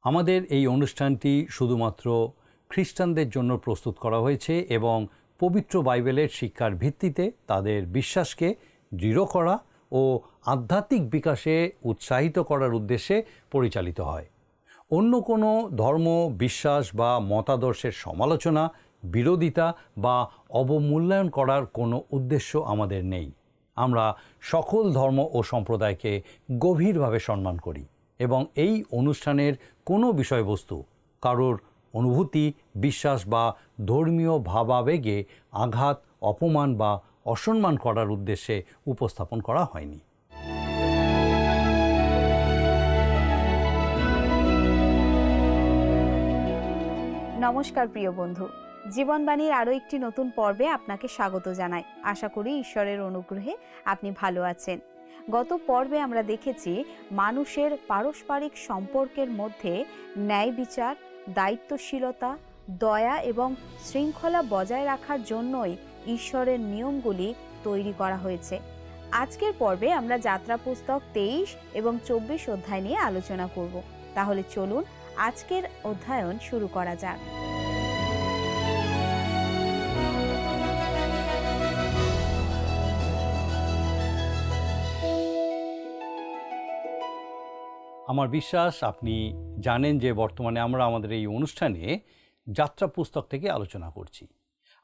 আমাদের এই অনুষ্ঠানটি শুধুমাত্র খ্রিস্টানদের জন্য প্রস্তুত করা হয়েছে এবং পবিত্র বাইবেলের শিক্ষার ভিত্তিতে তাদের বিশ্বাসকে দৃঢ় করা ও আধ্যাত্মিক বিকাশে উৎসাহিত করার উদ্দেশ্যে পরিচালিত হয়। অন্য কোনো ধর্ম, বিশ্বাস বা মতাদর্শের সমালোচনা, বিরোধিতা বা অবমূল্যায়ন করার কোনো উদ্দেশ্য আমাদের নেই। আমরা সকল ধর্ম ও সম্প্রদায়কে গভীরভাবে সম্মান করি এবং এই অনুষ্ঠানের কোনো বিষয়বস্তু কারোর অনুভূতি, বিশ্বাস বা ধর্মীয় ভাবাবেগে আঘাত, অপমান বা অসম্মান করার উদ্দেশ্যে উপস্থাপন করা হয়নি। নমস্কার প্রিয় বন্ধু, জীবনবাণীর আরও একটি নতুন পর্বে আপনাকে স্বাগত জানাই। আশা করি ঈশ্বরের অনুগ্রহে আপনি ভালো আছেন। গত পর্বে আমরা দেখেছি মানুষের পারস্পরিক সম্পর্কের মধ্যে ন্যায় বিচার, দায়িত্বশীলতা, দয়া এবং শৃঙ্খলা বজায় রাখার জন্যই ঈশ্বরের নিয়মগুলি তৈরি করা হয়েছে। আজকের পর্বে আমরা যাত্রা পুস্তক 23 এবং 24 অধ্যায় নিয়ে আলোচনা করব। তাহলে চলুন আজকের অধ্যয়ন শুরু করা যাক। আমার বিশ্বাস আপনি জানেন যে বর্তমানে আমরা আমাদের এই অনুষ্ঠানে যাত্রা পুস্তক থেকে আলোচনা করছি।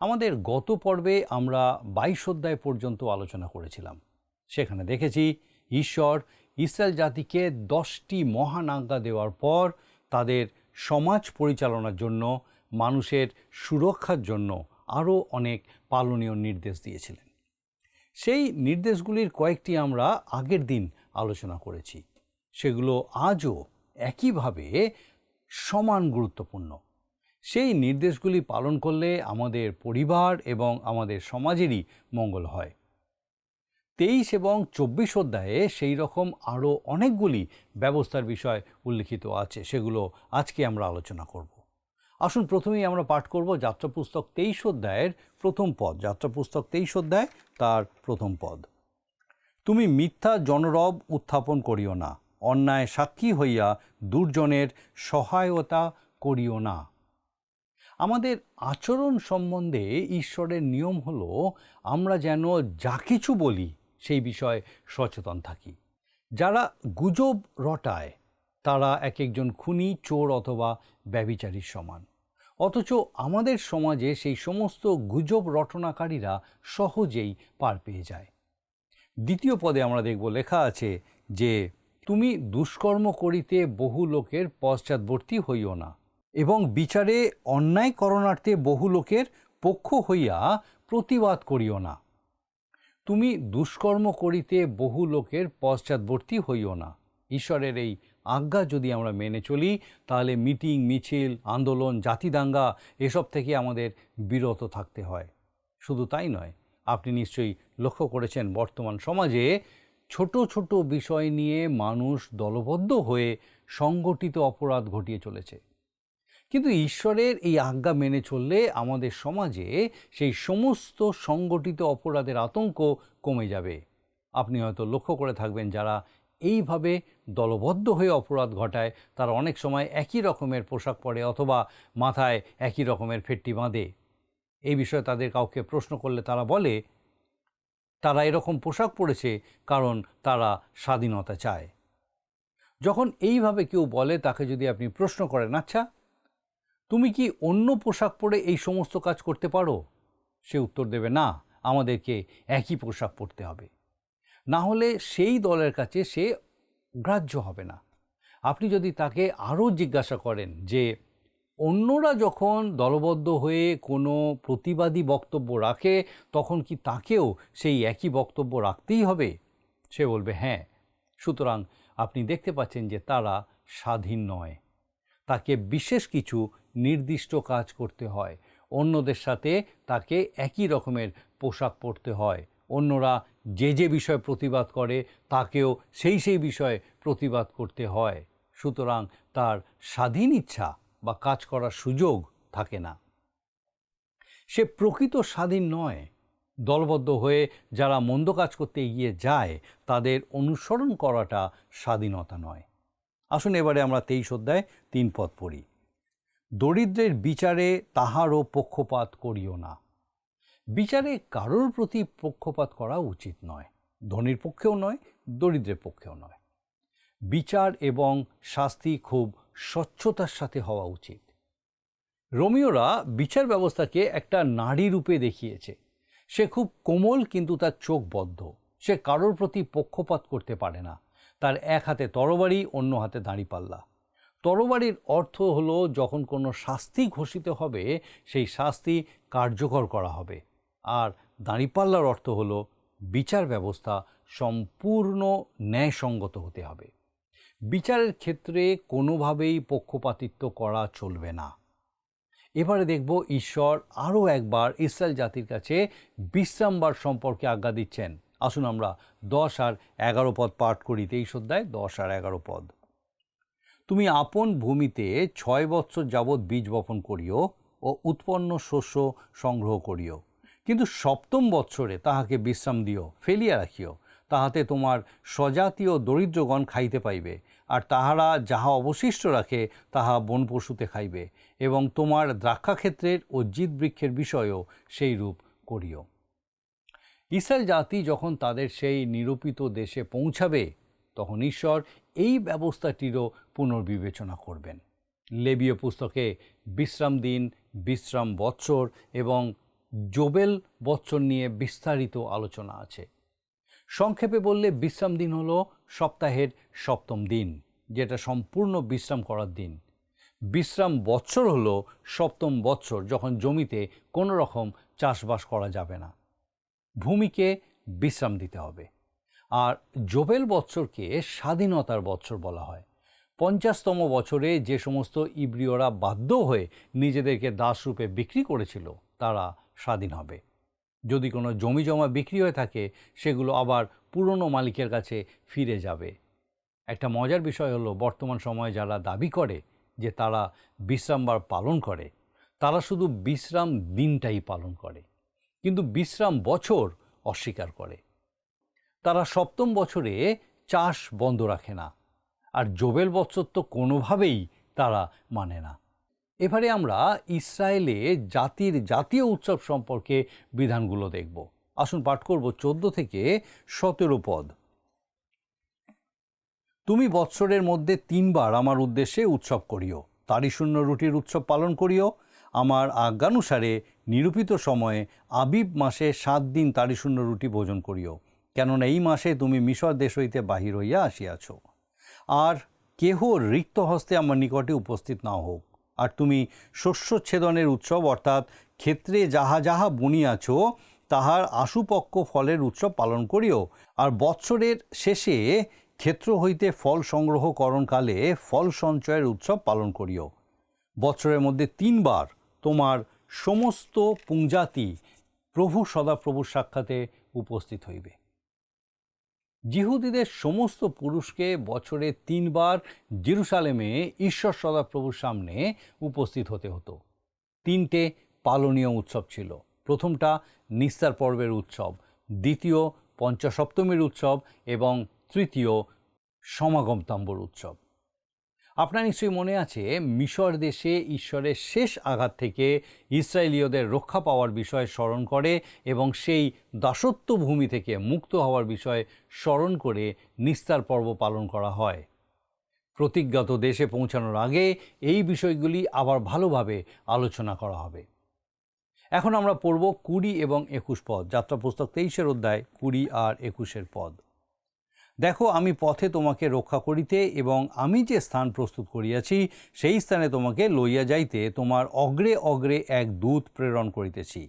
আমাদের গত পর্বে আমরা 22 অধ্যায় পর্যন্ত আলোচনা করেছিলাম। সেখানে দেখেছি ঈশ্বর ইসরায়েল জাতিকে 10টি মহান আজ্ঞা দেওয়ার পর তাদের সমাজ পরিচালনার জন্য, মানুষের সুরক্ষার জন্য আরও অনেক পালনীয় নির্দেশ দিয়েছিলেন। সেই নির্দেশগুলির কয়েকটি আমরা আগের দিন আলোচনা করেছি। সেগুলো আজও একইভাবে সমান গুরুত্বপূর্ণ। সেই নির্দেশগুলি পালন করলে আমাদের পরিবার এবং আমাদের সমাজেরই মঙ্গল হয়। 23 এবং 24 অধ্যায়ে সেই রকম আরও অনেকগুলি ব্যবস্থার বিষয় উল্লিখিত আছে, সেগুলো আজকে আমরা আলোচনা করব। আসুন প্রথমেই আমরা পাঠ করব যাত্রা পুস্তক 23 অধ্যায়ের প্রথম পদ। যাত্রা পুস্তক 23 অধ্যায় তার প্রথম পদ। তুমি মিথ্যা জনরব উত্থাপন করিও না, অন্যায় সাক্ষী হইয়া দুর্জনের সহায়তা করিও না। আমাদের আচরণ সম্বন্ধে ঈশ্বরের নিয়ম হলো আমরা যেন যা কিছু বলি সেই বিষয়ে সচেতন থাকি। যারা গুজব রটায় তারা এক একজন খুনি, চোর অথবা ব্যভিচারীর সমান। অথচ আমাদের সমাজে সেই সমস্ত গুজব রটনাকারীরা সহজেই পার পেয়ে যায়। দ্বিতীয় পদে আমরা দেখব, লেখা আছে যে তুমি দুষ্কর্ম করিতে বহু লোকের পশ্চাৎবর্তী হইও না এবং বিচারে অন্যায় করণার্থে বহু লোকের পক্ষ হইয়া প্রতিবাদ করিও না। তুমি দুষ্কর্ম করিতে বহু লোকের পশ্চাৎবর্তী হইও না। ঈশ্বরের এই আজ্ঞা যদি আমরা মেনে চলি তাহলে মিটিং, মিছিল, আন্দোলন, জাতিদাঙ্গা এসব থেকে আমাদের বিরত থাকতে হয়। শুধু তাই নয়, আপনি নিশ্চয়ই লক্ষ্য করেছেন বর্তমান সমাজে ছোট ছোট বিষয় নিয়ে মানুষ দলবদ্ধ হয়ে সংগঠিত অপরাধ ঘটিয়ে চলেছে। কিন্তু ঈশ্বরের এই আজ্ঞা মেনে চললে আমাদের সমাজে সেই সমস্ত সংগঠিত অপরাধের আতঙ্ক কমে যাবে। আপনি হয়তো লক্ষ্য করে থাকবেন যারা এইভাবে দলবদ্ধ হয়ে অপরাধ ঘটায় তারা অনেক সময় একই রকমের পোশাক পরে অথবা মাথায় একই রকমের ফেট্টি বাঁধে। এই বিষয়ে তাদের কাউকে প্রশ্ন করলে তারা বলে তারা এরকম পোশাক পরেছে কারণ তারা স্বাধীনতা চায়। যখন এইভাবে কেউ বলে তাকে যদি আপনি প্রশ্ন করেন, আচ্ছা তুমি কি অন্য পোশাক পরে এই সমস্ত কাজ করতে পারো? সে উত্তর দেবে, না, আমাদেরকে একই পোশাক পরতে হবে, না হলে সেই দলের কাছে সে গ্রাহ্য হবে না। আপনি যদি তাকে আরও জিজ্ঞাসা করেন যে অন্যরা যখন দলবদ্ধ হয়ে কোনো প্রতিবাদী বক্তব্য রাখে তখন কি তাকেও সেই একই বক্তব্য রাখতেই হবে? সে বলবে হ্যাঁ। সুতরাং আপনি দেখতে পাচ্ছেন যে তারা স্বাধীন নয়। তাকে বিশেষ কিছু নির্দিষ্ট কাজ করতে হয়। অন্যদের সাথে তাকে একই রকমের পোশাক পরতে হয়। অন্যরা যে যে বিষয়ে প্রতিবাদ করে তাকেও সেই সেই বিষয়ে প্রতিবাদ করতে হয়। সুতরাং তার স্বাধীন ইচ্ছা বা কাজ করার সুযোগ থাকে না। সে প্রকৃত স্বাধীন নয়। দলবদ্ধ হয়ে যারা মন্দ কাজ করতে এগিয়ে যায় তাদের অনুসরণ করাটা স্বাধীনতা নয়। আসুন এবারে আমরা 23 অধ্যায় 3 পদ পড়ি। দরিদ্রের বিচারে তাহারও পক্ষপাত করিও না। বিচারে কারোর প্রতি পক্ষপাত করা উচিত নয়, ধনীর পক্ষেও নয়, দরিদ্রের পক্ষেও নয়। বিচার এবং শাস্তি খুব স্বচ্ছতার সাথে হওয়া উচিত। রোমীয়রা বিচার ব্যবস্থাকে একটা নারী রূপে দেখিয়েছে। সে খুব কোমল, কিন্তু তার চোখ বদ্ধ। সে কারোর প্রতি পক্ষপাত করতে পারে না। তার এক হাতে তরবারি, অন্য হাতে দাঁড়িপাল্লা। তরবারির অর্থ হলো যখন কোনো শাস্তি ঘোষিত হবে সেই শাস্তি কার্যকর করা হবে, আর দাঁড়িপাল্লার অর্থ হলো বিচার ব্যবস্থা সম্পূর্ণ ন্যায়সঙ্গত হতে হবে। বিচারের ক্ষেত্রে কোনোভাবেই পক্ষপাতিত্ব করা চলবে না। এবারে দেখব ঈশ্বর আরও একবার ইসরায়েল জাতির কাছে বিশ্রামবার সম্পর্কে আজ্ঞা দিচ্ছেন। আসুন আমরা 10 আর 11 পদ পাঠ করি। 23 অধ্যায় 10 আর 11 পদ। তুমি আপন ভূমিতে 6 বৎসর যাবৎ বীজ বপন করিও ও উৎপন্ন শস্য সংগ্রহ করিও, কিন্তু 7ম বৎসরে তাহাকে বিশ্রাম দিও, ফেলিয়া রাখিও। তাহাতে তোমার স্বজাতীয় দরিদ্রগণ খাইতে পাইবে, আর তাহারা যাহা অবশিষ্ট রাখে তাহা বন পশুতে খাইবে, এবং তোমার দ্রাক্ষাক্ষেত্রের ও জিত বৃক্ষের বিষয়েও সেই রূপ করিও। ইসরায়েল জাতি যখন তাদের সেই নিরূপিত দেশে পৌঁছাবে, তখন ঈশ্বর এই ব্যবস্থাটিরও পুনর্বিবেচনা করবেন। লেবীয় পুস্তকে বিশ্রাম দিন, বিশ্রাম বৎসর এবং যোবেল বৎসর নিয়ে বিস্তারিত আলোচনা আছে। সংক্ষেপে বললে বিশ্রাম দিন হলো সপ্তাহের 7ম দিন, যেটা সম্পূর্ণ বিশ্রাম করার দিন। বিশ্রাম বৎসর হলো 7ম বৎসর, যখন জমিতে কোনো রকম চাষবাস করা যাবে না, ভূমিকে বিশ্রাম দিতে হবে। আর যোবেল বৎসরকে স্বাধীনতার বৎসর বলা হয়। 50তম বছরে যে সমস্ত ইব্রিয়রা বাধ্য হয়ে নিজেদেরকে দাসরূপে বিক্রি করেছিল, তারা স্বাধীন হবে। যদি কোনো জমি জমা বিক্রি হয়ে থাকে, সেগুলো আবার পুরনো মালিকের কাছে ফিরে যাবে। একটা মজার বিষয় হলো, বর্তমান সময়ে যারা দাবি করে যে তারা বিশ্রামবার পালন করে, তারা শুধু বিশ্রাম দিনটাই পালন করে, কিন্তু বিশ্রাম বছর অস্বীকার করে। তারা 7ম বছরে চাষ বন্ধ রাখে না, আর যোবেল বৎসর তো কোনোভাবেই তারা মানে না। এবারে আমরা ইসরায়েলে জাতির জাতীয় উৎসব সম্পর্কে বিধানগুলো দেখব। আসুন পাঠ করব 14 থেকে 17 পদ। তুমি বৎসরের মধ্যে 3 বার আমার উদ্দেশ্যে উৎসব করিও, তারই শূন্য রুটির উৎসব পালন করিও। আমার আজ্ঞানুসারে নিরূপিত সময়ে আবিব মাসে 7 দিন তারই শূন্য রুটি ভোজন করিও, কেননা এই মাসে তুমি মিশর দেশ হইতে বাহির হইয়া আসিয়াছ। আর কেহ রিক্ত হস্তে আমার নিকটে উপস্থিত না হোক। আর তুমি শস্যচ্ছেদনের উৎসব, অর্থাৎ ক্ষেত্রে যাহা যাহা বুনিয়াছ তাহার আশুপক্ষ ফলের উৎসব পালন করিও। আর বৎসরের শেষে ক্ষেত্র হইতে ফল সংগ্রহকরণকালে ফল সঞ্চয়ের উৎসব পালন করিও। বৎসরের মধ্যে 3 বার তোমার সমস্ত পুঞ্জাতি প্রভু সদাপ্রভুর সাক্ষাতে উপস্থিত হইবে। জিহুদীদের সমস্ত পুরুষকে বছরে 3 বার জেরুসালেমে ঈশ্বর সদাপ্রভুর সামনে উপস্থিত হতে হতো। 3টে পালনীয় উৎসব ছিল। প্রথমটা নিস্তার পর্বের উৎসব, দ্বিতীয় পঞ্চসপ্তমীর উৎসব এবং তৃতীয় সমাগম তাম্বুর উৎসব। আপনার নিশ্চয়ই মনে আছে, মিশর দেশে ঈশ্বরের শেষ আঘাত থেকে ইসরায়েলীয়দের রক্ষা পাওয়ার বিষয়ে স্মরণ করে এবং সেই দাসত্ব ভূমি থেকে মুক্ত হওয়ার বিষয়ে স্মরণ করে নিস্তার পর্ব পালন করা হয়। প্রতিজ্ঞাত দেশে পৌঁছানোর আগে এই বিষয়গুলি আবার ভালোভাবে আলোচনা করা হবে। এখন আমরা পড়ব 20 এবং 21 পদ। যাত্রা পুস্তক 23 অধ্যায় 20 আর 21 পদ। দেখো, আমি পথে তোমাকে রক্ষা করিতে এবং আমি যে স্থান প্রস্তুত করিয়াছি সেই স্থানে তোমাকে লইয়া যাইতে তোমার অগ্রে অগ্রে এক দূত প্রেরণ করিতেছি।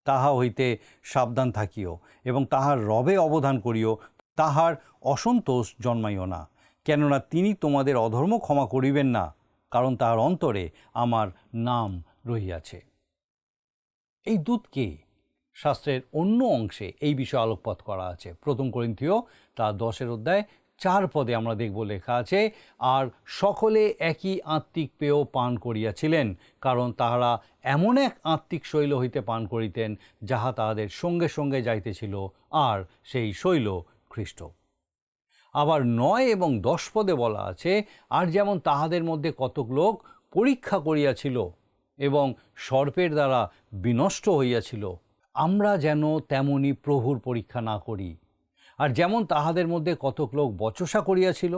তাহা হইতে সাবধান থাকিও এবং তাহার রবে অবধান করিও, তাহার অসন্তোষ জন্মাইও না, কেননা তিনি তোমাদের অধর্ম ক্ষমা করিবেন না, কারণ তাহার অন্তরে আমার নাম রহিয়াছে। এই দূত কে? শাস্ত্রের অন্য অংশে এই বিষয়ে আলোকপাত করা আছে। 1 করিন্থীয় তার 10 অধ্যায় 4 পদে আমরা দেখব লেখা আছে, আর সকলে একই আত্মিক পেয় পান করিয়াছিলেন, কারণ তাহারা এমন এক আত্মিক শৈল হইতে পান করিতেন যাহা তাহাদের সঙ্গে সঙ্গে যাইতেছিল, আর সেই শৈল খ্রিস্ট। আবার 9 এবং 10 পদে বলা আছে, আর যেমন তাহাদের মধ্যে কতক লোক পরীক্ষা করিয়াছিল এবং সর্পের দ্বারা বিনষ্ট হইয়াছিল, আমরা যেন তেমনি প্রভুর পরীক্ষা না করি। আর যেমন তাহাদের মধ্যে কতক লোক বচসা করিয়াছিল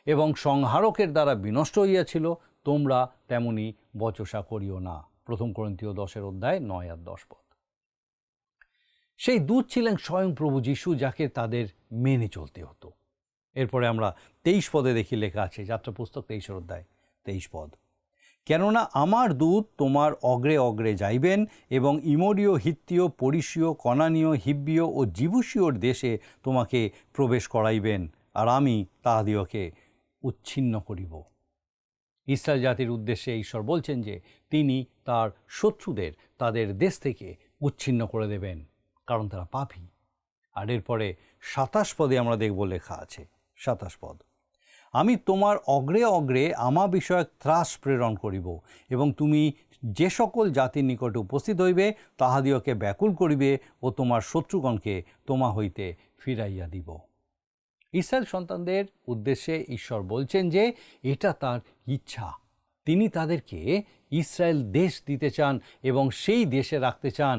এবং সংহারকের দ্বারা বিনষ্ট হইয়াছিল, তোমরা তেমনি বচসা করিও না। 1 কোরিন্থীয় 10 অধ্যায় 9 আর 10 পদ। সেই দূত ছিলেন স্বয়ং প্রভু যীশু, যাকে তাদের মেনে চলতে হতো। এরপরে আমরা 23 পদে দেখি লেখা আছে, যাত্রা পুস্তক 23 অধ্যায় 23 পদ, কেননা আমার দূত তোমার অগ্রে অগ্রে যাইবেন এবং ইমোরীয়, হিত্তীয়, পরিসীয়, কনানীয়, হিব্বীয় ও জিবুসীয়র দেশে তোমাকে প্রবেশ করাইবেন, আর আমি তাহাদিওকে উচ্ছিন্ন করিব। ইসরায়েল জাতির উদ্দেশ্যে ঈশ্বর বলছেন যে তিনি তার শত্রুদের তাদের দেশ থেকে উচ্ছিন্ন করে দেবেন, কারণ তারা পাপী। আর এরপরে 27 পদে আমরা দেখব লেখা আছে, 27 পদ, আমি তোমার অগ্রে অগ্রে আমা বিষয়ক ত্রাস প্রেরণ করিব এবং তুমি যে সকল জাতির নিকটে উপস্থিত হইবে তাহাদিওকে ব্যাকুল করিবে ও তোমার শত্রুগণকে তোমা হইতে ফিরাইয়া দিব। ইসরায়েল সন্তানদের উদ্দেশ্যে ঈশ্বর বলছেন যে এটা তার ইচ্ছা, তিনি তাদেরকে ইসরায়েল দেশ দিতে চান এবং সেই দেশে রাখতে চান।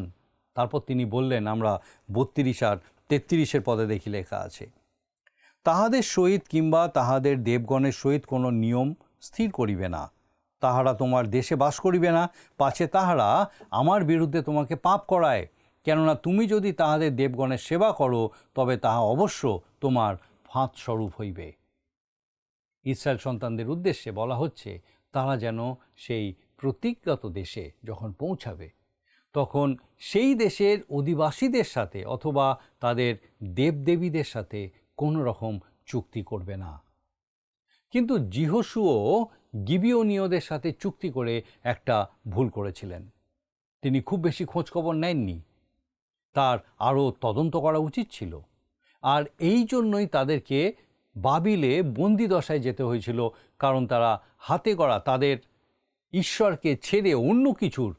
তারপর তিনি বললেন, আমরা 32 আর 33 পদে দেখি লেখা আছে, তাহাদের সহিত কিংবা তাহাদের দেবগণের সহিত কোনো নিয়ম স্থির করিবে না, তাহারা তোমার দেশে বাস করিবে না, পাছে তাহারা আমার বিরুদ্ধে তোমাকে পাপ করায়। কেননা তুমি যদি তাহাদের দেবগণের সেবা করো, তবে তাহা অবশ্য তোমার ফাঁদ স্বরূপ হইবে। ইসরায়েল সন্তানদের উদ্দেশ্যে বলা হচ্ছে, তারা যেন সেই প্রতিজ্ঞাত দেশে যখন পৌঁছাবে, তখন সেই দেশের অধিবাসীদের সাথে অথবা তাদের দেবদেবীদের সাথে কোনো রকম চুক্তি করবে না। কিন্তু যিহোশুও গিবিওনীয়দের সাথে চুক্তি করে একটা ভুল করেছিলেন। তিনি খুব বেশি খোঁজখবর নেননি, তার আরও তদন্ত করা উচিত ছিল। আর এই জন্যই তাদেরকে বাবিলে বন্দিদশায় যেতে হয়েছিল, কারণ তারা হাতে গড়া তাদের ঈশ্বরকে ছেড়ে অন্য কিছুর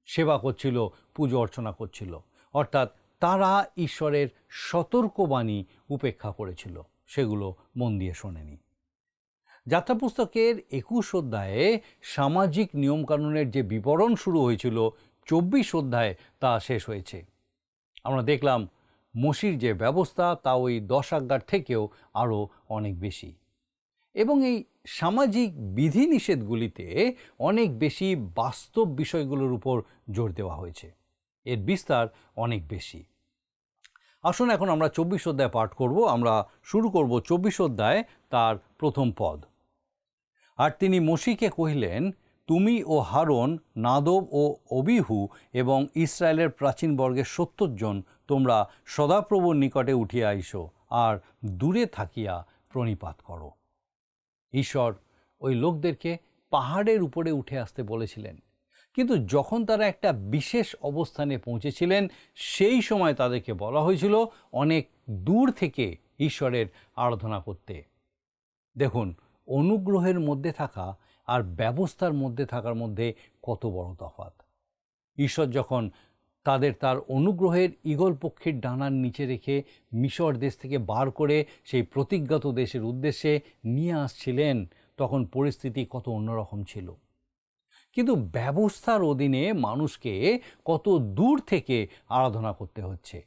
সেবা করছিল, পুজো অর্চনা করছিল। অর্থাৎ তারা ঈশ্বরের সতর্কবাণী উপেক্ষা করেছিল, সেগুলো মন দিয়ে শোনেনি। যাত্রা পুস্তকের 21 অধ্যায়ে সামাজিক নিয়মকানুনের যে বিবরণ শুরু হয়েছিল, 24 অধ্যায়ে তা শেষ হয়েছে। আমরা দেখলাম মোশির যে ব্যবস্থা তা ওই 10 আজ্ঞার থেকেও আরও অনেক বেশি, এবং এই সামাজিক বিধিনিষেধগুলিতে অনেক বেশি বাস্তব বিষয়গুলোর উপর জোর দেওয়া হয়েছে, এর বিস্তার অনেক বেশি। আসুন এখন আমরা 24 অধ্যায় পাঠ করব। আমরা শুরু করব 24 অধ্যায় তার 1ম পদ। আর তিনি মোশিকে কহিলেন, তুমি ও হারন, নাদব ও অবিহু এবং ইসরায়েলের প্রাচীন বর্গের 70 জন তোমরা সদাপ্রভুর নিকটে উঠিয়া আইসো, আর দূরে থাকিয়া প্রণিপাত করো। ঈশ্বর ওই লোকদেরকে পাহাড়ের উপরে উঠে আসতে বলেছিলেন, কিন্তু যখন তারা একটা বিশেষ অবস্থানে পৌঁছেছিলেন, সেই সময় তাদেরকে বলা হয়েছিল অনেক দূর থেকে ঈশ্বরের আরাধনা করতে। দেখুন, অনুগ্রহের মধ্যে থাকা আর ব্যবস্থার মধ্যে থাকার মধ্যে কত বড় তফাৎ। ঈশ্বর যখন তার অনুগ্রহের ঈগল পক্ষীর ডানার নিচে রেখে মিশর দেশ থেকে বার করে সেই প্রতিজ্ঞাত দেশের উদ্দেশ্যে নিয়ে আসছিলেন, তখন পরিস্থিতি কত অন্যরকম ছিল। কিন্তু ব্যবস্থার অধীনে মানুষকে কত দূর থেকে আরাধনা করতে হচ্ছে।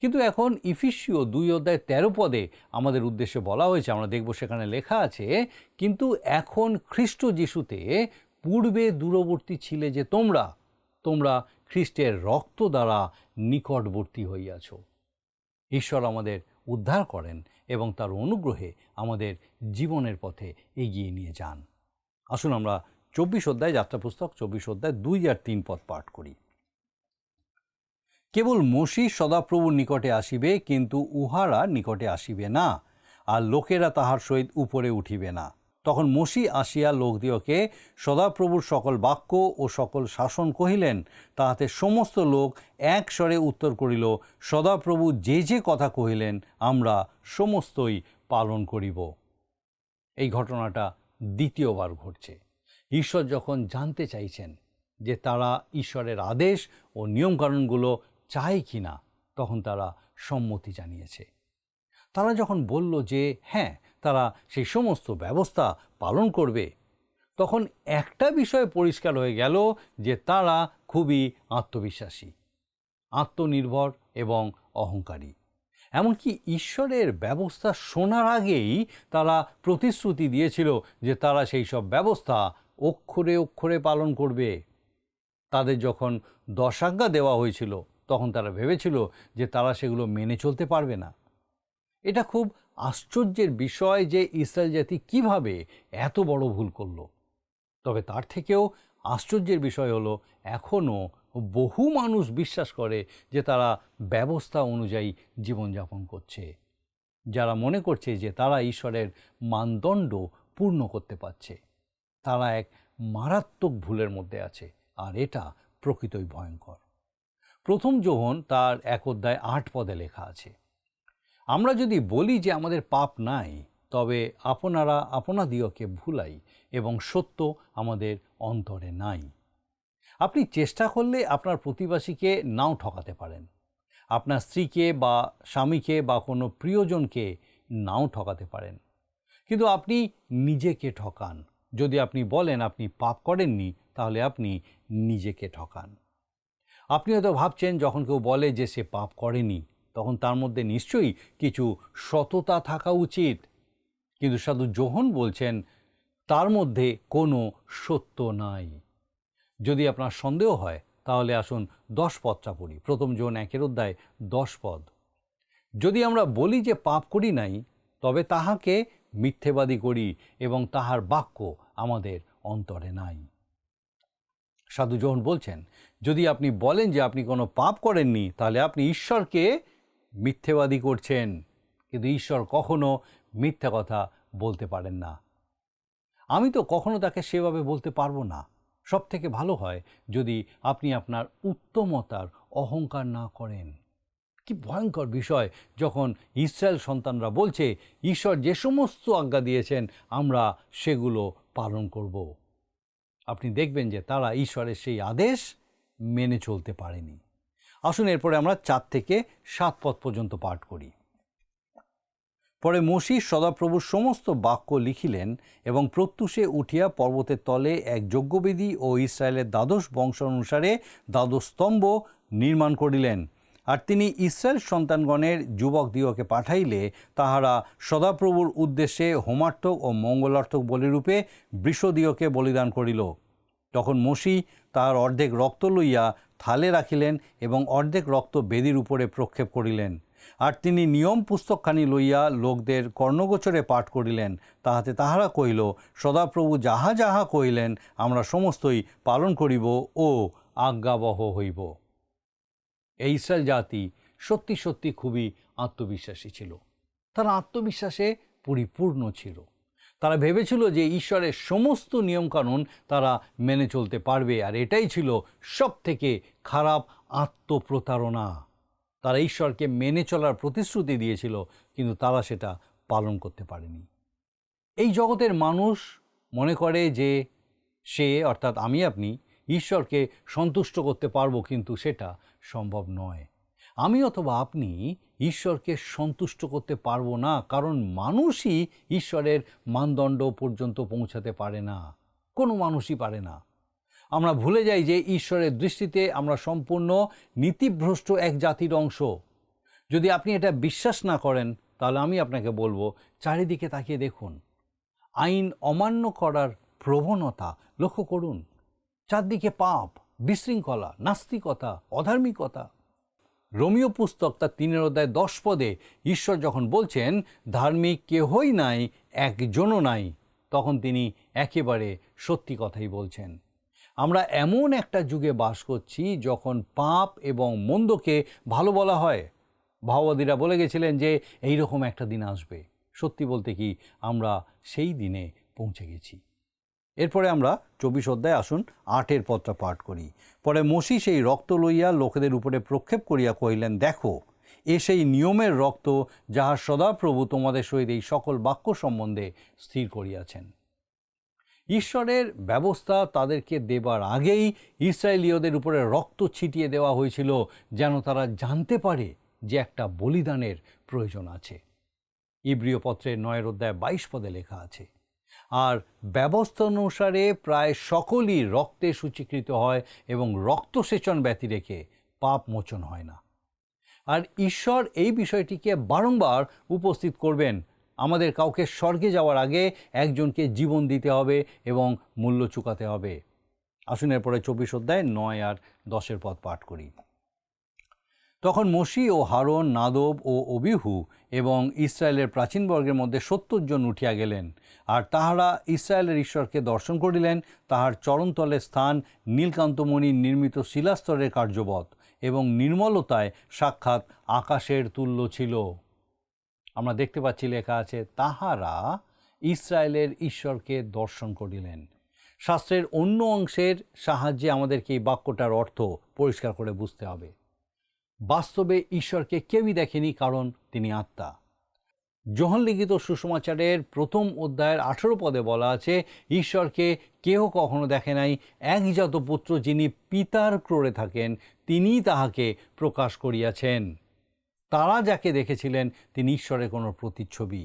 কিন্তু এখন ইফিসীয় 2 অধ্যায় 13 পদে আমাদের উদ্দেশ্যে বলা হয়েছে, আমরা দেখব সেখানে লেখা আছে, কিন্তু এখন খ্রিস্ট যিশুতে পূর্বে দূরবর্তী ছিলে যে তোমরা খ্রিস্টের রক্ত দ্বারা নিকটবর্তী হইয়াছ। ঈশ্বর আমাদের উদ্ধার করেন এবং তার অনুগ্রহে আমাদের জীবনের পথে এগিয়ে নিয়ে যান। আসুন আমরা 24 অধ্যায়, যাত্রা পুস্তক 24 অধ্যায় 2 আর 3 পদ পাঠ করি। কেবল মোশি সদাপ্রভুর নিকটে আসিবে, কিন্তু উহারা নিকটে আসিবে না, আর লোকেরা তাহার সহিত উপরে উঠিবে না। তখন মোশি আসিয়া লোকদিওকে সদাপ্রভুর সকল বাক্য ও সকল শাসন কহিলেন, তাহাতে সমস্ত লোক এক স্বরে উত্তর করিল, সদাপ্রভু যে যে কথা কহিলেন আমরা সমস্তই পালন করিব। এই ঘটনাটা দ্বিতীয়বার ঘটছে। ঈশ্বর যখন জানতে চাইছেন যে তারা ঈশ্বরের আদেশ ও নিয়মকানুনগুলো চায় কি না, তখন তারা সম্মতি জানিয়েছে। তারা যখন বলল যে হ্যাঁ, তারা সেই সমস্ত ব্যবস্থা পালন করবে, তখন একটা বিষয় পরিষ্কার হয়ে গেল যে তারা খুবই আত্মবিশ্বাসী, আত্মনির্ভর এবং অহংকারী। এমনকি ঈশ্বরের ব্যবস্থা শোনার আগেই তারা প্রতিশ্রুতি দিয়েছিল যে তারা সেই সব ব্যবস্থা অক্ষরে অক্ষরে পালন করবে। তাদের যখন 10 আজ্ঞা দেওয়া হয়েছিল, তখন তারা ভেবেছিল যে তারা সেগুলো মেনে চলতে পারবে না। এটা খুব আশ্চর্যের বিষয় যে ইসরায়েল জাতি কিভাবে এত বড় ভুল করলো। তবে তার থেকেও আশ্চর্যের বিষয় হলো, এখনও বহু মানুষ বিশ্বাস করে যে তারা ব্যবস্থা অনুযায়ী জীবনযাপন করছে, যারা মনে করছে যে তারা ঈশ্বরের মানদণ্ড পূর্ণ করতে পারছে। তারা এক মারাত্মক ভুলের মধ্যে আছে, আর এটা প্রকৃতই ভয়ঙ্কর। প্রথম যোহন তার 1:8 লেখা আছে, আমরা যদি বলি যে আমাদের পাপ নাই, তবে আপনারা আপনাদিওকে ভুলাই এবং সত্য আমাদের অন্তরে নাই। আপনি চেষ্টা করলে আপনার প্রতিবেশীকে নাও ঠকাতে পারেন, আপনার স্ত্রীকে বা স্বামীকে বা কোনো প্রিয়জনকে নাও ঠকাতে পারেন, কিন্তু আপনি নিজেকে ঠকান। যদি আপনি বলেন আপনি পাপ করেননি, তাহলে আপনি নিজেকে ঠকান। আপনি হয়তো ভাবছেন, যখন কেউ বলে যে সে পাপ করেনি, তখন তার মধ্যে নিশ্চয়ই কিছু সততা থাকা উচিত। কিন্তু সাধু যোহন বলছেন তার মধ্যে কোনো সত্য নাই। যদি আপনার সন্দেহ হয়, তাহলে আসুন 10 পদটা পড়ি। প্রথম যোহন 1:10 পদ। যদি আমরা বলি যে পাপ করি নাই, তবে তাহাকে মিথ্যেবাদী করি এবং তাহার বাক্য আমাদের অন্তরে নাই। সাধু যোহন বলছেন, যদি আপনি বলেন যে আপনি কোনো পাপ করেননি, তাহলে আপনি ঈশ্বরকে মিথ্যেবাদী করছেন। কিন্তু ঈশ্বর কখনো মিথ্যা কথা বলতে পারেন না। আমি তো কখনো তাকে সেভাবে বলতে পারবো না। সব থেকে ভালো হয় যদি আপনি আপনার উত্তমতার অহংকার না করেন। কি ভয়ঙ্কর বিষয় যখন ইসরায়েল সন্তানরা বলছে ঈশ্বর যে সমস্ত আজ্ঞা দিয়েছেন আমরা সেগুলো পালন করব। আপনি দেখবেন যে তারা ঈশ্বরের সেই আদেশ মেনে চলতে পারেনি। আসুন এরপরে আমরা 4 থেকে 7 পদ পর্যন্ত পাঠ করি। পরে মোশে সদাপ্রভুর সমস্ত বাক্য লিখিলেন এবং প্রত্যুষে উঠিয়া পর্বতের তলে এক যজ্ঞবেদী ও ইসরায়েলের 12 বংশ অনুসারে 12 স্তম্ভ নির্মাণ করিলেন। আর তিনি ইসরায়েল সন্তানগণের যুবকদিগকে পাঠাইলে তাহারা সদাপ্রভুর উদ্দেশ্যে হোমার্থক ও মঙ্গলার্থক বলিরূপে বৃষদিগকে বলিদান করিল। তখন মোশে তাহার অর্ধেক রক্ত লইয়া থালে রাখিলেন এবং অর্ধেক রক্ত বেদীর উপরে প্রক্ষেপ করিলেন। আর তিনি নিয়ম পুস্তকখানি লইয়া লোকদের কর্ণগোচরে পাঠ করিলেন। তাহাতে তাহারা কহিল, সদাপ্রভু যাহা যাহা কহিলেন আমরা সমস্তই পালন করিব ও আজ্ঞাবহ হইব। এই ইসরায়েল জাতি সত্যি সত্যি খুবই আত্মবিশ্বাসী ছিল। তারা আত্মবিশ্বাসে পরিপূর্ণ ছিল। তারা ভেবেছিল যে ঈশ্বরের সমস্ত নিয়মকানুন তারা মেনে চলতে পারবে, আর এটাই ছিল সব থেকে খারাপ আত্মপ্রতারণা। তারা ঈশ্বরকে মেনে চলার প্রতিশ্রুতি দিয়েছিল, কিন্তু তারা সেটা পালন করতে পারেনি। এই জগতের মানুষ মনে করে যে সে, অর্থাৎ আমি আপনি, ঈশ্বরকে সন্তুষ্ট করতে পারবো, কিন্তু সেটা সম্ভব নয়। আমি অথবা আপনি ঈশ্বরকে সন্তুষ্ট করতে পারবো না, কারণ মানুষই ঈশ্বরের মানদণ্ড পর্যন্ত পৌঁছাতে পারে না। কোনো মানুষই পারে না। আমরা ভুলে যাই যে ঈশ্বরের দৃষ্টিতে আমরা সম্পূর্ণ নীতিভ্রষ্ট এক জাতির অংশ। যদি আপনি এটা বিশ্বাস না করেন, তাহলে আমি আপনাকে বলবো, চারিদিকে তাকিয়ে দেখুন। আইন অমান্য করার প্রবণতা লক্ষ্য করুন। চারদিকে পাপ, বিশৃঙ্খলা, নাস্তিকতা, অধার্মিকতা। রোমীয় পুস্তক তার 3:10 পদে ঈশ্বর যখন বলছেন ধার্মিক কেহই নাই, একজনও নাই, তখন তিনি একেবারে সত্যি কথাই বলছেন। আমরা এমন একটা যুগে বাস করছি যখন পাপ এবং মন্দকে ভালো বলা হয়। ভাওবাদীরা বলে গেছিলেন যে এই রকম একটা দিন আসবে। সত্যি বলতে কি, আমরা সেই দিনে পৌঁছে গেছি। এরপরে আমরা 24 অধ্যায় আসুন 8 পদটা পাঠ করি। পরে মোশে সেই রক্ত লইয়া লোকেদের উপরে প্রক্ষেপ করিয়া কহিলেন, দেখো এ সেই নিয়মের রক্ত যাহা সদাপ্রভু তোমাদের সহিত এই সকল বাক্য সম্বন্ধে স্থির করিয়াছেন। ঈশ্বরের ব্যবস্থা তাদেরকে দেবার আগেই ইসরায়েলীয়দের উপরে রক্ত ছিটিয়ে দেওয়া হয়েছিল, যেন তারা জানতে পারে যে একটা বলিদানের প্রয়োজন আছে। ইব্রিয় পত্রের 9 অধ্যায় 22 পদে লেখা আছে। আর ব্যবস্থা অনুসারে প্রায় সকলই রক্তে সূচীকৃত হয় এবং রক্তসেচন ব্যতি রেখে পাপ মোচন হয় না। আর ঈশ্বর এই বিষয়টিকে বারংবার উপস্থিত করবেন। আমাদের কাউকে স্বর্গে যাওয়ার আগে একজনকে জীবন দিতে হবে এবং মূল্য চুকাতে হবে। আসুন এরপরে 24 অধ্যায় 9 আর 10 পদ পাঠ করি। তখন মোশি ও হারন, নাদব ও অবিহু এবং ইসরায়েলের প্রাচীনবর্গের মধ্যে 70 জন উঠিয়া গেলেন। আর তাহারা ইসরায়েলের ঈশ্বরকে দর্শন করিলেন। তাহার চরণতলের স্থান নীলকান্তমণির নির্মিত শিলাস্তরের কার্যবৎ এবং নির্মলতায় সাক্ষাৎ আকাশের তুল্য ছিল। আমরা দেখতে পাচ্ছি লেখা আছে, তাহারা ইসরায়েলের ঈশ্বরকে দর্শন করিলেন। শাস্ত্রের অন্য অংশের সাহায্যে আমাদেরকে এই বাক্যটার অর্থ পরিষ্কার করে বুঝতে হবে। বাস্তবে ঈশ্বরকে কেউই দেখেনি, কারণ তিনি আত্মা। যোহন লিখিত সুসমাচারের 1 অধ্যায়ের 18 পদে বলা আছে, ঈশ্বরকে কেহ কখনো দেখে নাই, একজাত পুত্র যিনি পিতার ক্রোড়ে থাকেন তিনিই তাহাকে প্রকাশ করিয়াছেন। তারা যাকে দেখেছিলেন তিনি ঈশ্বরের কোনো প্রতিচ্ছবি।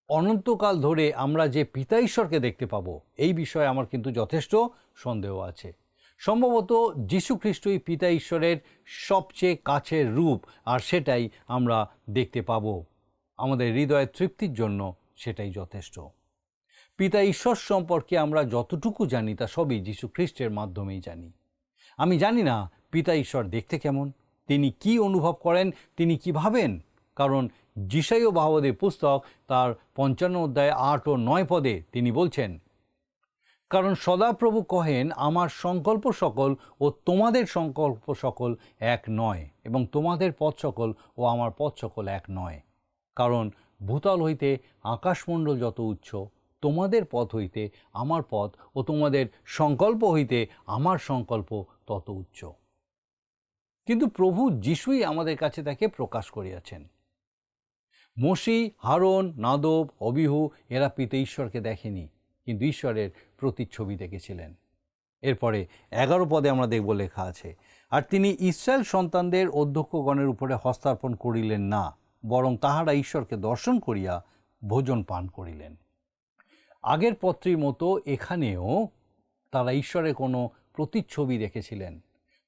অনন্তকাল ধরে আমরা যে পিতা ঈশ্বরকে দেখতে পাবো, এই বিষয়ে আমার কিন্তু যথেষ্ট সন্দেহ আছে। সম্ভবত যীশু খ্রিস্টই পিতা ঈশ্বরের সবচেয়ে কাছের রূপ, আর সেটাই আমরা দেখতে পাব। আমাদের হৃদয়ের তৃপ্তির জন্য সেটাই যথেষ্ট। পিতা ঈশ্বর সম্পর্কে আমরা যতটুকু জানি তা সবই যীশু খ্রিস্টের মাধ্যমেই জানি। আমি জানি না পিতা ঈশ্বর দেখতে কেমন, তিনি কি অনুভব করেন, তিনি কি ভাবেন, কারণ যিশাইয় ভাববাদীর পুস্তক তার 55 অধ্যায় 8 ও 9 পদে তিনি বলছেন, কারণ সদাপ্রভু কহেন, আমার সংকল্প সকল ও তোমাদের সংকল্প সকল এক নয়, এবং তোমাদের পথ সকল ও আমার পথ সকল এক নয়। কারণ ভূতল হইতে আকাশমণ্ডল যত উচ্চ, তোমাদের পথ হইতে আমার পথ ও তোমাদের সংকল্প হইতে আমার সংকল্প তত উচ্চ। কিন্তু প্রভু যিশুই আমাদের কাছে তাকে প্রকাশ করিয়াছেন। মোশি, হারন, নাদব, অবিহু এরা পিতা ঈশ্বরকে দেখেনি, কিন্তু ঈশ্বরের প্রতিচ্ছবি দেখেছিলেন। এরপরে 11 পদে আমরা দেখব লেখা আছে, আর তিনি ইসরায়েল সন্তানদের অধ্যক্ষগণের উপরে হস্তার্পণ করিলেন না, বরং তাহারা ঈশ্বরকে দর্শন করিয়া ভোজন পান করিলেন। আগের পত্রীর মতো এখানেও তারা ঈশ্বরের কোনো প্রতিচ্ছবি দেখেছিলেন।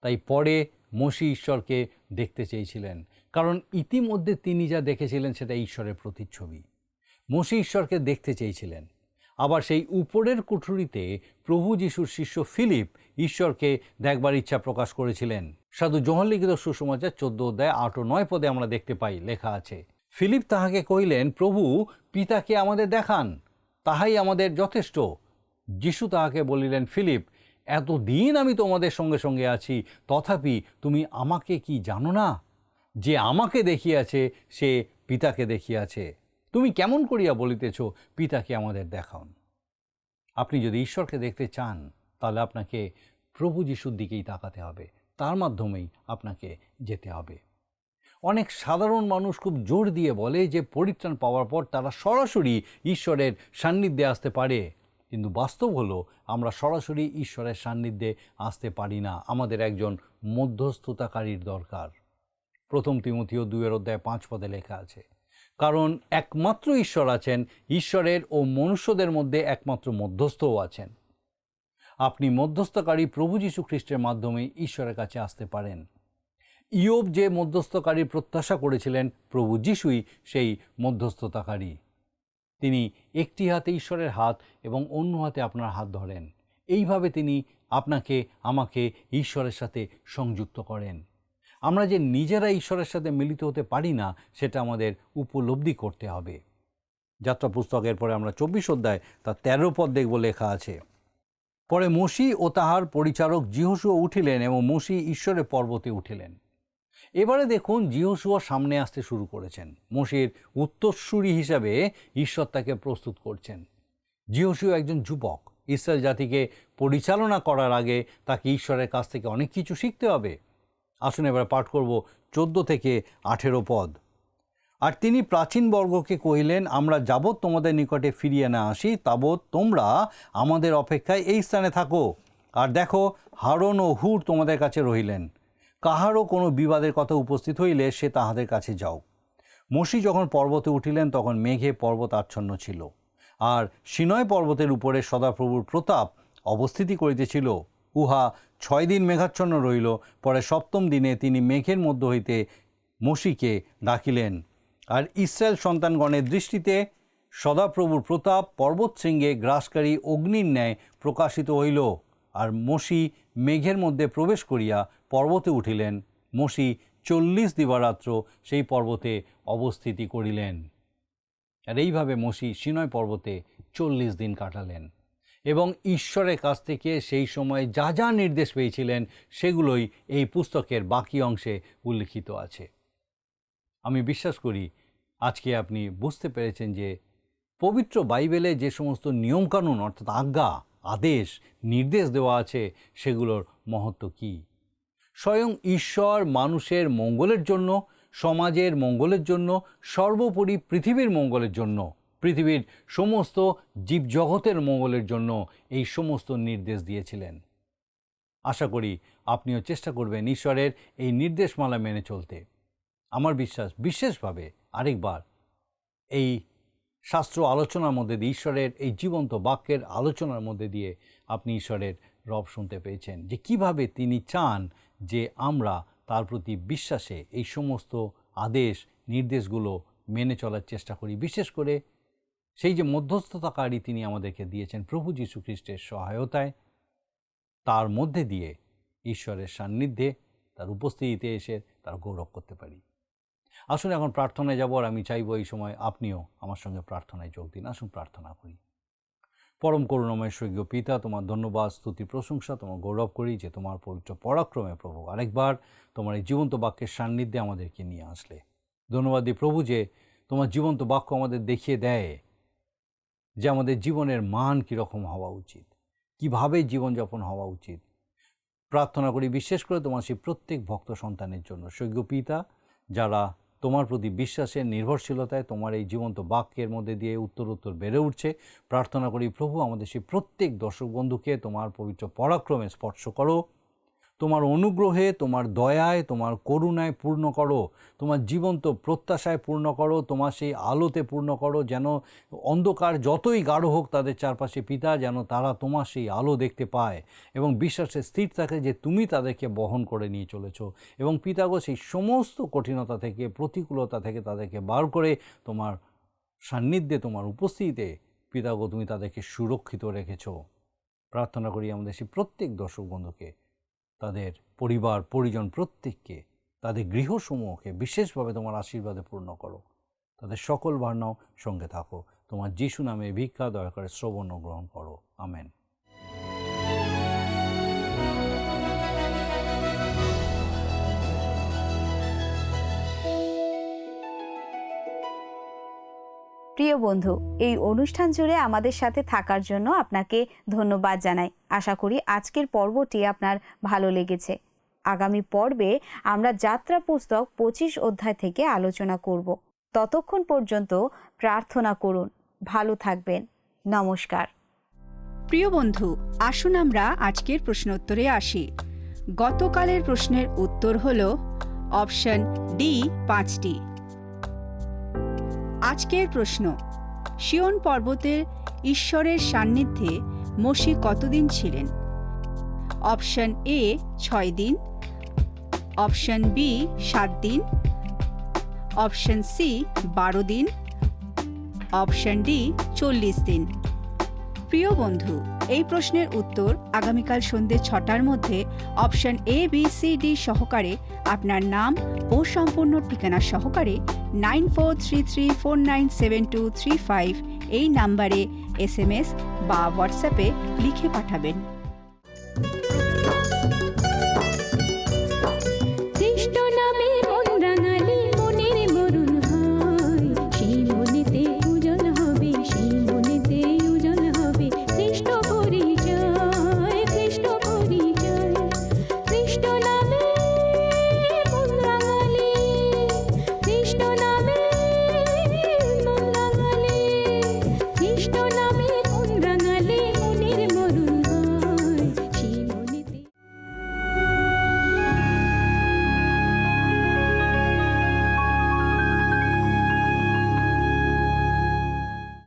তাই পরে মোশি ঈশ্বরকে দেখতে চেয়েছিলেন, কারণ ইতিমধ্যে তিনি যা দেখেছিলেন সেটা ঈশ্বরের প্রতিচ্ছবি। মোশি ঈশ্বরকে দেখতে চেয়েছিলেন। আবার সেই উপরের কুঠুরিতে প্রভু যিশুর শিষ্য ফিলিপ ঈশ্বরকে দেখবার ইচ্ছা প্রকাশ করেছিলেন। সাধু যোহন লিখিত সুসমাচার 14 অধ্যায় 8 ও 9 পদে আমরা দেখতে পাই লেখা আছে, ফিলিপ তাহাকে কহিলেন, প্রভু পিতাকে আমাদের দেখান, তাহাই আমাদের যথেষ্ট। যিশু তাহাকে বলিলেন, ফিলিপ, এতদিন আমি তোমাদের সঙ্গে সঙ্গে আছি, তথাপি তুমি আমাকে কি জানো না? যে আমাকে দেখিয়াছে সে পিতাকে দেখিয়াছে। তুমি কেমন করিয়া বলিতেছ, পিতাকে আমাদের দেখান? আপনি যদি ঈশ্বরকে দেখতে চান, তাহলে আপনাকে প্রভু যিশুর দিকেই তাকাতে হবে, তার মাধ্যমেই আপনাকে যেতে হবে। অনেক সাধারণ মানুষ খুব জোর দিয়ে বলে যে পরিত্রাণ পাওয়ার পর তারা সরাসরি ঈশ্বরের সান্নিধ্যে আসতে পারে, কিন্তু বাস্তব হলো আমরা সরাসরি ঈশ্বরের সান্নিধ্যে আসতে পারি না। আমাদের একজন মধ্যস্থতাকারীর দরকার। 1 তিমথিও 2 অধ্যায় 5 পদে লেখা আছে, কারণ একমাত্র ঈশ্বর আছেন, ঈশ্বরের ও মনুষ্যদের মধ্যে একমাত্র মধ্যস্থও আছেন। আপনি মধ্যস্থকারী প্রভু যীশু খ্রিস্টের মাধ্যমে ঈশ্বরের কাছে আসতে পারেন। ইয়োব যে মধ্যস্থকারীর প্রত্যাশা করেছিলেন, প্রভু যিশুই সেই মধ্যস্থতাকারী। তিনি একটি হাতে ঈশ্বরের হাত এবং অন্য হাতে আপনার হাত ধরেন। এইভাবে তিনি আপনাকে আমাকে ঈশ্বরের সাথে সংযুক্ত করেন। আমরা যে নিজেরা ঈশ্বরের সাথে মিলিত হতে পারি না, সেটা আমাদের উপলব্ধি করতে হবে। যাত্রা পুস্তকের পরে আমরা 24 অধ্যায় তার 13 পদ দেখব, লেখা আছে, পরে মোশি ও তাহার পরিচারক যিহোশুয়া উঠিলেন এবং মোশি ঈশ্বরের পর্বতে উঠিলেন। এবারে দেখুন যিহোশুয়া সামনে আসতে শুরু করেছেন। মোশির উত্তরসূরি হিসাবে ঈশ্বর তাকে প্রস্তুত করছেন। যিহোশুয়া একজন যুবক। ইসরায়েল জাতিকে পরিচালনা করার আগে তাকে ঈশ্বরের কাছ থেকে অনেক কিছু শিখতে হবে। আসুন এবার পাঠ করব 14 থেকে 18 পদ। আর তিনি প্রাচীন বর্গকে কহিলেন, আমরা যাবৎ তোমাদের নিকটে ফিরিয়ে না আসি, তাবৎ তোমরা আমাদের অপেক্ষায় এই স্থানে থাকো। আর দেখো, হারন ও হুর তোমাদের কাছে রহিলেন। কাহারও কোনো বিবাদের কথা উপস্থিত হইলে সে তাহাদের কাছে যাও। মোশি যখন পর্বতে উঠিলেন তখন মেঘে পর্বত আচ্ছন্ন ছিল, আর সিনয় পর্বতের উপরে সদাপ্রভুর প্রতাপ অবস্থিতি করিতেছিল। উহা 6 দিন মেঘাচ্ছন্ন রহিল। পরে 7ম দিনে তিনি মেঘের মধ্য হইতে মোশিকে ডাকিলেন, আর ইসরায়েল সন্তানগণের দৃষ্টিতে সদাপ্রভুর প্রতাপ পর্বতশৃঙ্গে গ্রাসকারী অগ্নির ন্যায় প্রকাশিত হইল। আর মোশি মেঘের মধ্যে প্রবেশ করিয়া পর্বতে উঠিলেন। মোশি 40 দিবারাত্র সেই পর্বতে অবস্থিতি করিলেন। আর এইভাবে মোশি সিনয় পর্বতে 40 দিন কাটালেন এবং ঈশ্বরের কাছ থেকে সেই সময় যা যা নির্দেশ পেয়েছিলেন সেগুলোই এই পুস্তকের বাকি অংশে উল্লিখিত আছে। আমি বিশ্বাস করি আজকে আপনি বুঝতে পেরেছেন যে পবিত্র বাইবেলে যে সমস্ত নিয়মকানুন অর্থাৎ আজ্ঞা, আদেশ, নির্দেশ দেওয়া আছে সেগুলোর মহত্ব কী। স্বয়ং ঈশ্বর মানুষের মঙ্গলের জন্য, সমাজের মঙ্গলের জন্য, সর্বোপরি পৃথিবীর মঙ্গলের জন্য, পৃথিবীর সমস্ত জীবজগতের মঙ্গলের জন্য এই সমস্ত নির্দেশ দিয়েছিলেন। আশা করি আপনিও চেষ্টা করবেন ঈশ্বরের এই নির্দেশমালা মেনে চলতে। আমার বিশ্বাস বিশেষভাবে আরেকবার এই শাস্ত্র আলোচনার মধ্যে দিয়ে, ঈশ্বরের এই জীবন্ত বাক্যের আলোচনার মধ্যে দিয়ে আপনি ঈশ্বরের রব শুনতে পেয়েছেন যে কিভাবে তিনি চান যে আমরা তার প্রতি বিশ্বাসে এই সমস্ত আদেশ নির্দেশগুলো মেনে চলার চেষ্টা করি। বিশেষ করে সেই যে মধ্যস্থতাকারী তিনি আমাদেরকে দিয়েছেন প্রভু যীশু খ্রিস্টের সহায়তায়, তার মধ্যে দিয়ে ঈশ্বরের সান্নিধ্যে, তার উপস্থিতিতে এসে তার গৌরব করতে পারি। আসুন এখন প্রার্থনায় যাব, আর আমি চাইব এই সময় আপনিও আমার সঙ্গে প্রার্থনায় যোগ দিন। আসুন প্রার্থনা করি। পরম করুণাময় স্বর্গীয় পিতা, তোমার ধন্যবাদ, স্তুতি, প্রশংসা, তোমার গৌরব করি যে তোমার পবিত্র পরাক্রমে প্রভু আরেকবার তোমার এই জীবন্ত বাক্যের সান্নিধ্যে আমাদেরকে নিয়ে আসলে। ধন্যবাদ দিই প্রভু যে তোমার জীবন্ত বাক্য আমাদের দেখিয়ে দেয় যে আমাদের জীবনের মান কীরকম হওয়া উচিত, কীভাবে জীবনযাপন হওয়া উচিত। প্রার্থনা করি বিশেষ করে তোমার সেই প্রত্যেক ভক্ত সন্তানের জন্য স্বর্গীয় পিতা, যারা তোমার প্রতি বিশ্বাসের নির্ভরশীলতায় তোমার এই জীবন্ত বাক্যের মধ্যে দিয়ে উত্তর বেড়ে উঠছে। প্রার্থনা করি প্রভু আমাদের সেই প্রত্যেক দর্শক বন্ধুকে তোমার পবিত্র পরাক্রমে স্পর্শ করো, তোমার অনুগ্রহে, তোমার দয়ায়, তোমার করুণায় পূর্ণ করো, তোমার জীবন্ত প্রত্যাশায় পূর্ণ করো, তোমার সেই আলোতে পূর্ণ করো, যেন অন্ধকার যতই গাঢ় হোক তাদের চারপাশে পিতা, যেন তারা তোমার সেই আলো দেখতে পায় এবং বিশ্বাসে স্থির থাকে যে তুমি তাদেরকে বহন করে নিয়ে চলেছ। এবং পিতাগো সেই সমস্ত কঠিনতা থেকে, প্রতিকূলতা থেকে তাদেরকে বার করে তোমার সান্নিধ্যে, তোমার উপস্থিতিতে পিতাগো তুমি তাদেরকে সুরক্ষিত রেখেছ। প্রার্থনা করি আমাদের সেই প্রত্যেক দর্শক বন্ধুকে, তাদের পরিবার পরিজন প্রত্যেককে, তাদের গৃহসমূহকে বিশেষভাবে তোমার আশীর্বাদে পূর্ণ করো। তাদের সকল ভাবনাও সঙ্গে থাকো। তোমার যিশু নামে ভিক্ষা দয়া করে শ্রবণ ও গ্রহণ করো। আমেন। প্রিয় বন্ধু, এই অনুষ্ঠান জুড়ে আমাদের সাথে থাকার জন্য আপনাকে ধন্যবাদ জানাই। আশা করি আজকের পর্বটি আপনার ভালো লেগেছে। আগামী পর্বে আমরা যাত্রা পুস্তক 25 অধ্যায় থেকে আলোচনা করব। ততক্ষণ পর্যন্ত প্রার্থনা করুন। ভালো থাকবেন। নমস্কার। প্রিয় বন্ধু, আসুন আমরা আজকের প্রশ্নোত্তরে আসি। গতকালের প্রশ্নের উত্তর হল অপশন ডি 5টি। আজকের প্রশ্ন, সিয়ন পর্বতের ঈশ্বরের সান্নিধ্যে মোশি কতদিন ছিলেন? অপশন এ 6 দিন, অপশন বি 7 দিন, অপশন সি 12 দিন, অপশন ডি 40 দিন। প্রিয় বন্ধু, এই প্রশ্নের উত্তর আগামীকাল সন্ধ্যে 6টার মধ্যে option A, B, C, D সহকারে আপনার নাম ও সম্পূর্ণ ঠিকানা সহকারে 9433497235 এই নাম্বারে SMS বা হোয়াটসঅ্যাপে লিখে পাঠাবেন।